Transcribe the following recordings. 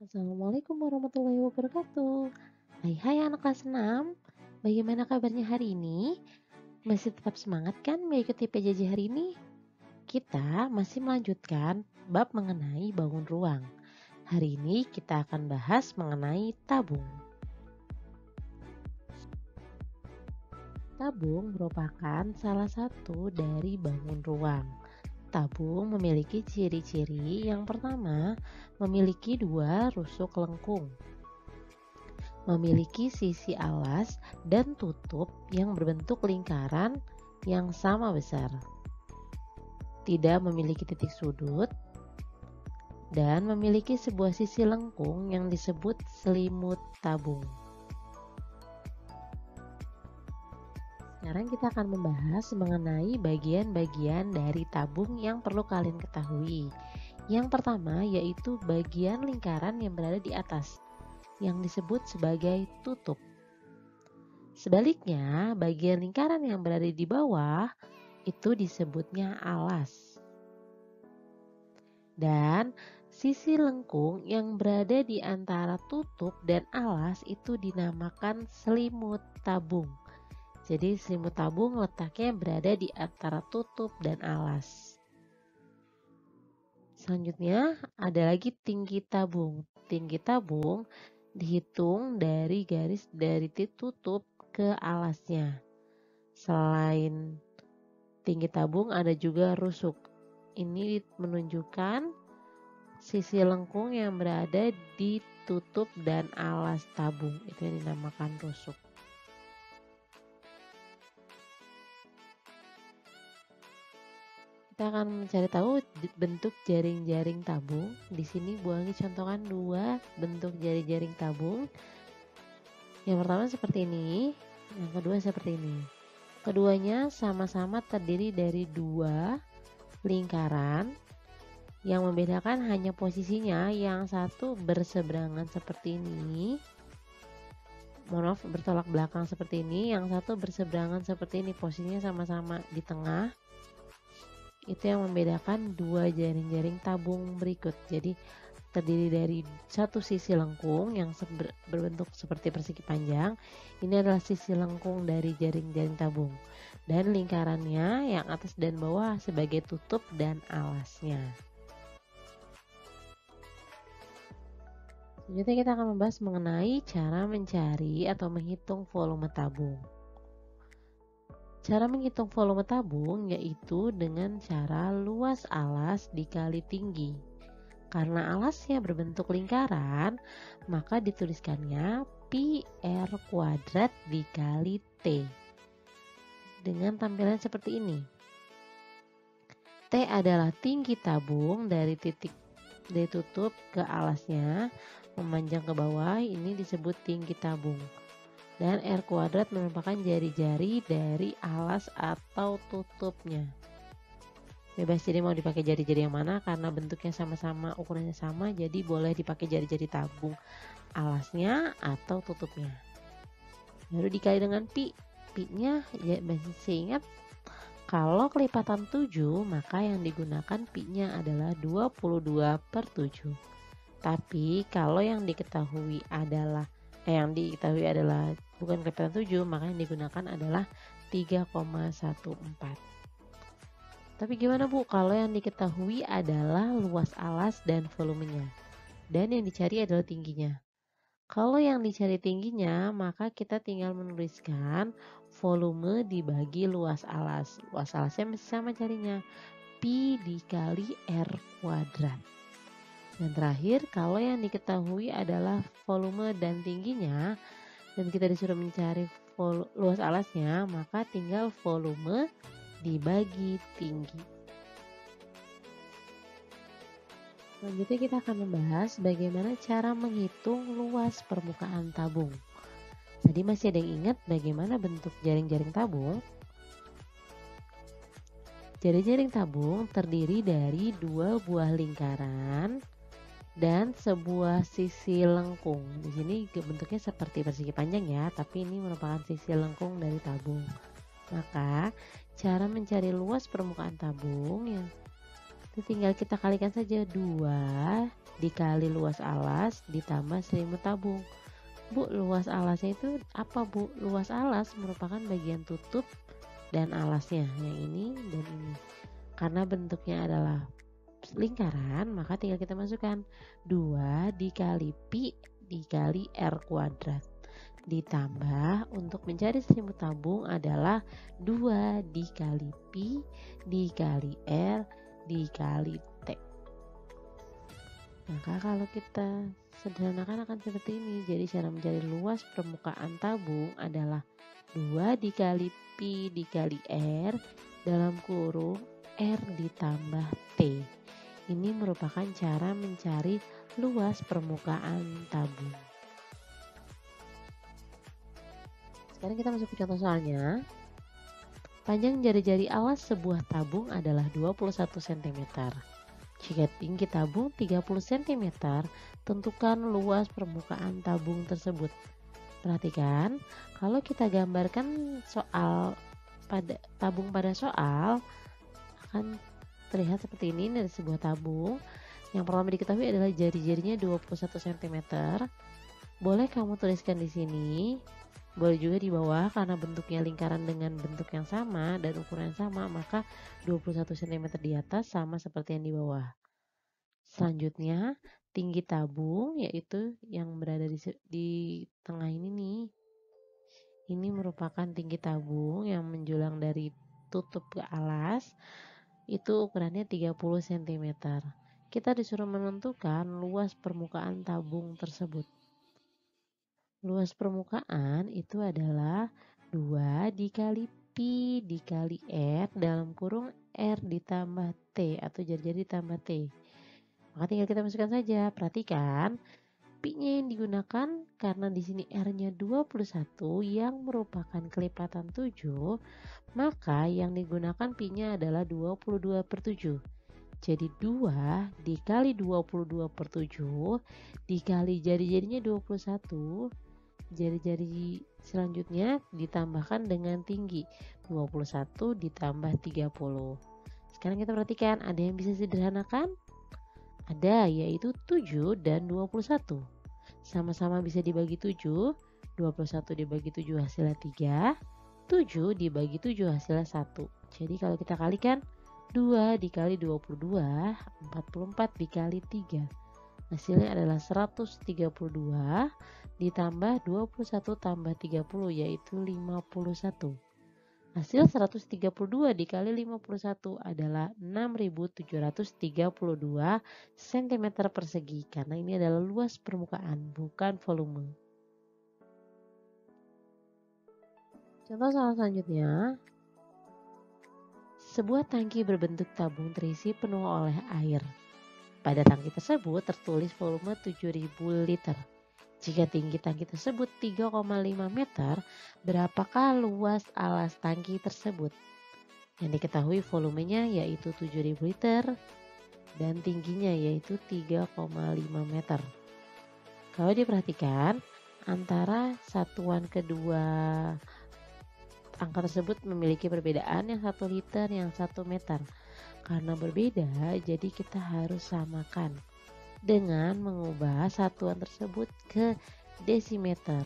Assalamualaikum warahmatullahi wabarakatuh. Hai anak kelas 6. Bagaimana kabarnya hari ini? Masih tetap semangat kan mengikuti PJJ hari ini? Kita masih melanjutkan bab mengenai bangun ruang. Hari ini kita akan bahas mengenai tabung. Tabung merupakan salah satu dari bangun ruang. Tabung memiliki ciri-ciri. Yang pertama, memiliki dua rusuk lengkung. Memiliki sisi alas dan tutup yang berbentuk lingkaran yang sama besar. Tidak memiliki titik sudut dan memiliki sebuah sisi lengkung yang disebut selimut tabung. Sekarang kita akan membahas mengenai bagian-bagian dari tabung yang perlu kalian ketahui. Yang pertama yaitu bagian lingkaran yang berada di atas, yang disebut sebagai tutup. Sebaliknya, bagian lingkaran yang berada di bawah itu disebutnya alas. Dan sisi lengkung yang berada di antara tutup dan alas itu dinamakan selimut tabung. Jadi selimut tabung letaknya berada di antara tutup dan alas. Selanjutnya ada lagi tinggi tabung. Tinggi tabung dihitung dari garis dari titik tutup ke alasnya. Selain tinggi tabung ada juga rusuk. Ini menunjukkan sisi lengkung yang berada di tutup dan alas tabung. Itu yang dinamakan rusuk. Kita akan mencari tahu bentuk jaring-jaring tabung. Di sini Bu Anggi contohkan dua bentuk jaring-jaring tabung. Yang pertama seperti ini, yang kedua seperti ini. Keduanya sama-sama terdiri dari dua lingkaran. Yang membedakan hanya posisinya, yang satu berseberangan seperti ini. Mohon maaf, bertolak belakang seperti ini, yang satu berseberangan seperti ini. Posisinya sama-sama di tengah. Itu yang membedakan dua jaring-jaring tabung berikut. Jadi terdiri dari satu sisi lengkung yang berbentuk seperti persegi panjang. Ini adalah sisi lengkung dari jaring-jaring tabung. Dan lingkarannya yang atas dan bawah sebagai tutup dan alasnya. Selanjutnya kita akan membahas mengenai cara mencari atau menghitung volume tabung. Cara menghitung volume tabung yaitu dengan cara luas alas dikali tinggi. Karena alasnya berbentuk lingkaran, maka dituliskannya pi r kuadrat dikali T. Dengan tampilan seperti ini. T adalah tinggi tabung dari titik tutup ke alasnya, memanjang ke bawah, ini disebut tinggi tabung. Dan R kuadrat merupakan jari-jari dari alas atau tutupnya. Bebas, jadi mau dipakai jari-jari yang mana karena bentuknya sama-sama, ukurannya sama, jadi boleh dipakai jari-jari tabung alasnya atau tutupnya. Baru dikali dengan pi. Pi-nya ya masih ingat, kalau kelipatan 7 maka yang digunakan pi-nya adalah 22/7. Tapi kalau yang diketahui adalah bukan kelipatan 7, maka yang digunakan adalah 3,14. Tapi gimana Bu kalau yang diketahui adalah luas alas dan volumenya, dan yang dicari adalah tingginya? Kalau yang dicari tingginya, maka kita tinggal menuliskan volume dibagi luas alas. Luas alasnya masih sama carinya, pi dikali R kuadrat. Dan terakhir, kalau yang diketahui adalah volume dan tingginya, dan kita disuruh mencari luas alasnya, maka tinggal volume dibagi tinggi. Selanjutnya kita akan membahas bagaimana cara menghitung luas permukaan tabung. Tadi masih ada yang ingat bagaimana bentuk jaring-jaring tabung? Jaring-jaring tabung terdiri dari dua buah lingkaran dan sebuah sisi lengkung. Di sini bentuknya seperti persegi panjang ya, tapi ini merupakan sisi lengkung dari tabung. Maka cara mencari luas permukaan tabung yang itu tinggal kita kalikan saja 2 dikali luas alas ditambah selimut tabung. Bu, luas alasnya itu apa, Bu? Luas alas merupakan bagian tutup dan alasnya, yang ini dan ini. Karena bentuknya adalah lingkaran, maka tinggal kita masukkan 2 dikali pi dikali R kuadrat. Ditambah untuk mencari selimut tabung adalah 2 dikali pi dikali R dikali T. Maka kalau kita sederhanakan akan seperti ini. Jadi cara mencari luas permukaan tabung adalah 2 dikali pi dikali R dalam kurung R ditambah T. Ini merupakan cara mencari luas permukaan tabung. Sekarang kita masuk ke contoh soalnya. Panjang jari-jari alas sebuah tabung adalah 21 cm. Jika tinggi tabung 30 cm, tentukan luas permukaan tabung tersebut. Perhatikan, kalau kita gambarkan soal pada tabung pada soal, akan terlihat seperti ini dari sebuah tabung. Yang pertama diketahui adalah jari-jarinya 21 cm. Boleh kamu tuliskan di sini, boleh juga di bawah, karena bentuknya lingkaran dengan bentuk yang sama dan ukuran yang sama, maka 21 cm di atas sama seperti yang di bawah. Selanjutnya, tinggi tabung yaitu yang berada di tengah ini nih. Ini merupakan tinggi tabung yang menjulang dari tutup ke alas. Itu ukurannya 30 cm. Kita disuruh menentukan luas permukaan tabung tersebut. Luas permukaan itu adalah 2 dikali pi dikali R dalam kurung R ditambah T atau jari-jari ditambah T. Maka tinggal kita masukkan saja. Perhatikan, pi-nya yang digunakan karena di sini R-nya 21 yang merupakan kelipatan 7, maka yang digunakan pi-nya adalah 22/7. Jadi 2 dikali 22/7 dikali jari-jarinya 21, jari-jari selanjutnya ditambahkan dengan tinggi 21 ditambah 30. Sekarang kita perhatikan, ada yang bisa sederhanakan? Ada, yaitu 7 dan 21. Sama-sama bisa dibagi 7, 21 dibagi 7 hasilnya 3, 7 dibagi 7 hasilnya 1. Jadi kalau kita kalikan, 2 dikali 22, 44 dikali 3. Hasilnya adalah 132 ditambah 21 tambah 30, yaitu 51. Hasil 132 dikali 51 adalah 6.732 cm persegi, karena ini adalah luas permukaan, bukan volume. Contoh soal selanjutnya. Sebuah tangki berbentuk tabung terisi penuh oleh air. Pada tangki tersebut tertulis volume 7.000 liter. Jika tinggi tangki tersebut 3,5 meter, berapakah luas alas tangki tersebut? Yang diketahui volumenya yaitu 7.000 liter dan tingginya yaitu 3,5 meter. Kalau diperhatikan, antara satuan kedua angka tersebut memiliki perbedaan, yang 1 liter, yang 1 meter. Karena berbeda, jadi kita harus samakan dengan mengubah satuan tersebut ke desimeter.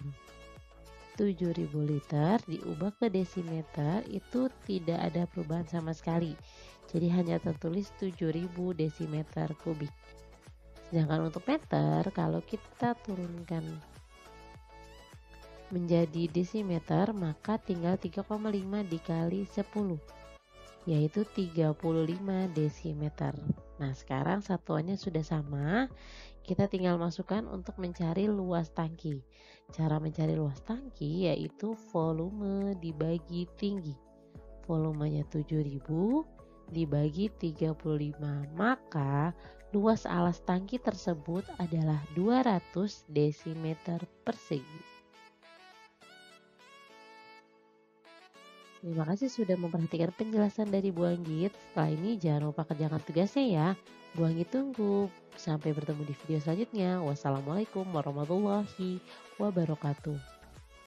7.000 liter diubah ke desimeter itu tidak ada perubahan sama sekali. Jadi hanya tertulis 7.000 desimeter kubik. Sedangkan untuk meter, kalau kita turunkan menjadi desimeter, maka tinggal 3,5 dikali 10, yaitu 35 desimeter. Nah, sekarang satuannya sudah sama, kita tinggal masukkan untuk mencari luas tangki. Cara mencari luas tangki yaitu volume dibagi tinggi. Volumenya 7.000 dibagi 35, maka luas alas tangki tersebut adalah 200 desimeter persegi. Terima kasih sudah memperhatikan penjelasan dari Bu Anggit. Setelah ini jangan lupa kerjakan tugasnya ya. Bu Anggit tunggu. Sampai bertemu di video selanjutnya. Wassalamualaikum warahmatullahi wabarakatuh.